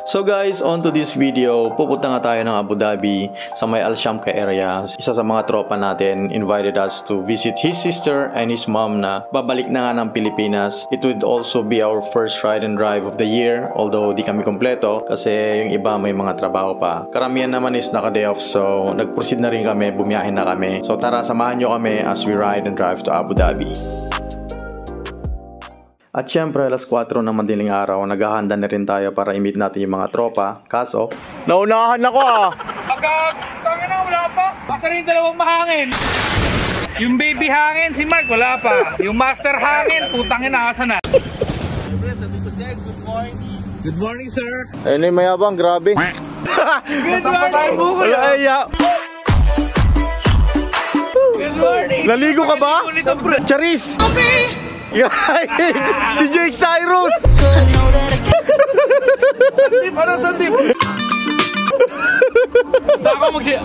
So guys, on to this video, pupunta nga tayo ng Abu Dhabi sa may Al Shamka area. Isa sa mga tropa natin invited us to visit his sister and his mom na babalik na nga ng Pilipinas. It would also be our first ride and drive of the year, although di kami kompleto kasi yung iba may mga trabaho pa. Karamihan naman is naka-day off, so nag-proceed na rin kami, bumiyahin na kami. So tara, samahan nyo kami as we ride and drive to Abu Dhabi. At syempre, alas 4 ng madaling araw, naghahanda na rin tayo para i-meet natin yung mga tropa. Kaso, naunahan ako Tangin na, wala pa. Baka rin dalawang mahangin. Yung baby hangin, si Mark, wala pa. Yung master hangin, putangin na, asa na. Good morning, sir. Ayun yung mayabang, grabe. Good morning. Good morning. Naligo ka ba? Charis! Si Jake Cyrus! Sandip, ano sandip?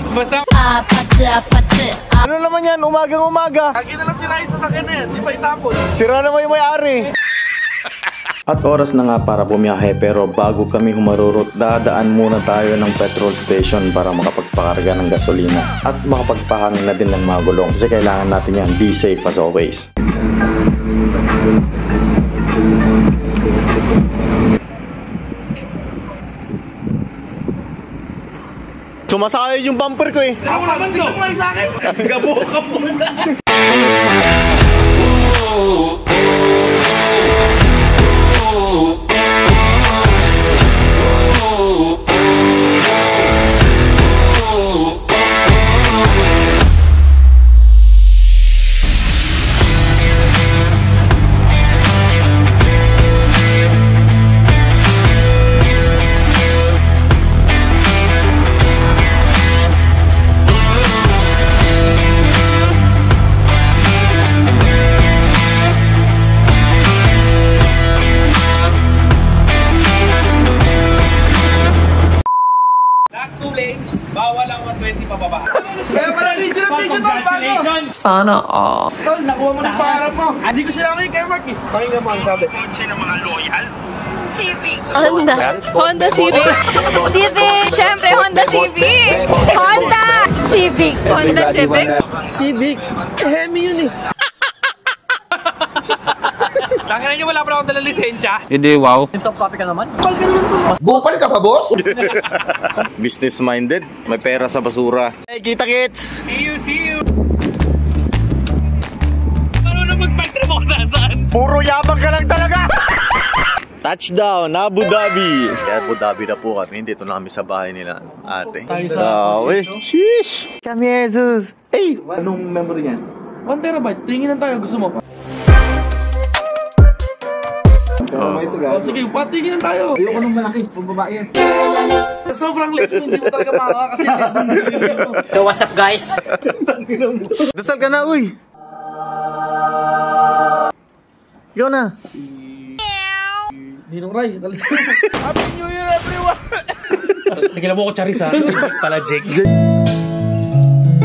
Basta Ano naman yan? Umagang-umaga. lagi na lang sila isa sa kanya, di pa itapon. Sira naman yung may-ari. At oras na nga para bumiyahe, pero bago kami humarurot, dadaan muna tayo ng petrol station para makapagpakarga ng gasolina at makapagpahangin na din ng mga gulong kasi kailangan natin yan. Be safe as always. Sumasayod yung bumper ko eh. Ako naman to. Tingnan mo sa akin. Gabo ka muna. Bawal ang 120 pababa. Kaya pala video ng video tol, bago. Sana all. Tol, nakuha mo na sa pangarap mo. Hindi ko sila kay Mark eh. Pakinggan mo ang sabi. Kotse ng mga loyal. Civic. Honda Civic. Civic. Syempre, Honda Civic. Honda Civic. Honda Civic. Civic. Hemi yun eh. Tanginan nyo, wala pa akong dalang lisensya. Hindi, wow. Top copy ka naman? Bupal ka pa, boss? Business-minded. May pera sa basura. Hey, kita kits! See you. Ano na mag-factory mo saan? Puro yabang ka lang talaga! Touchdown, Abu Dhabi! Abu Dhabi na po kami. Dito na kami sa bahay nila, ate. Tayo sa... Sheesh! Kami, Jesus! Hey! Anong memory niyan? 1 terabyte. Tinginan tayo. Gusto mo? Sige, patingin tayo. Ayoko nung malaki, pambabae yan. Sobrang late mo, hindi mo talaga makaka kasi So what's up guys? Dasal ka na, uy! Ikaw na! Ninong Rai, talis. Happy New Year, everyone! Nagilan mo ko Charis ha. Jake pala, Jake.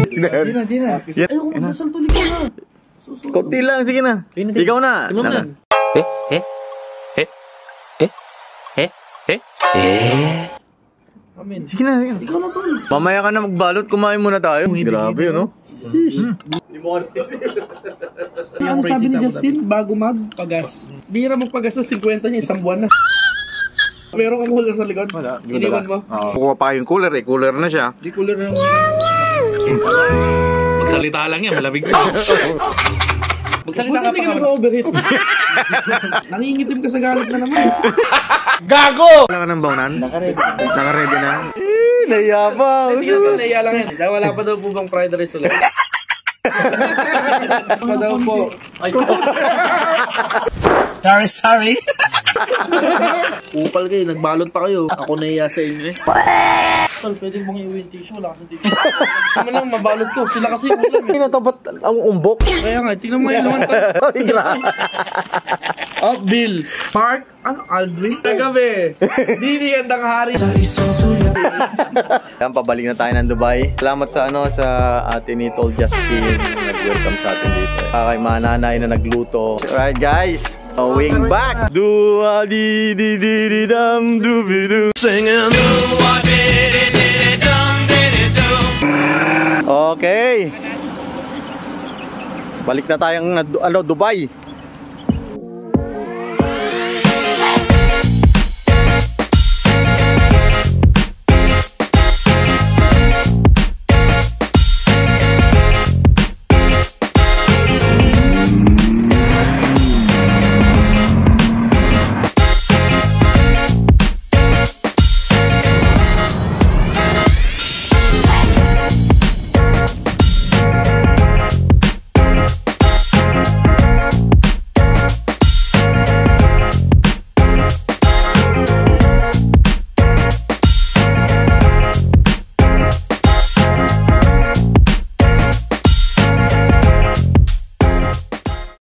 Di na. Ayoko magdasal tuloy ko na. Kunti lang, sige na. Ikaw na. Amen. Sige na. Ikaw na tol. Mamaya ka na magbalot, kumain muna tayo. Grabe, no? Ang sabi ni Justin, bago magpagas. Bihira magpagas sa 50 niya, isang buwan na. Meron kang cooler sa likod? Wala. Iniwan mo? Kukuha pa yung cooler eh. Cooler na siya. Di cooler na. Magsalita lang yan, malamig na. Magsalita ka pa ka nag-overheat. Nangingitim ka sa galit na naman. Gago! Wala ka ng baunan? Naka-ready na? Nayabang! Sige na, naiya lang yan. Wala pa daw po bang fried rice ulit. Wala daw po. Sorry. Upal kayo, nagbalot pa kayo. Ako naiya sa inyo eh. Tol, pwede mong i-win tissue, wala kasing tissue. Tama lang, mabalot ko. Sila kasi ulam eh. Tingnan to, ba't ang umbok? Kaya nga, tingnan mo yung laman tayo. Oh, Bill. Mark, ano, Aldrin? Nagabi. Dini gandang hari. Yan, pabalik na tayo ng Dubai. Salamat sa sa atin ni Tol Justin. Nag-welcome sa atin dito. Kay mga nanay na nagluto. Alright guys, going back. Dua di di di di dam du bi du. Singing. Dua di di di di dam di di du. Okay. Balik na tayong Dubai.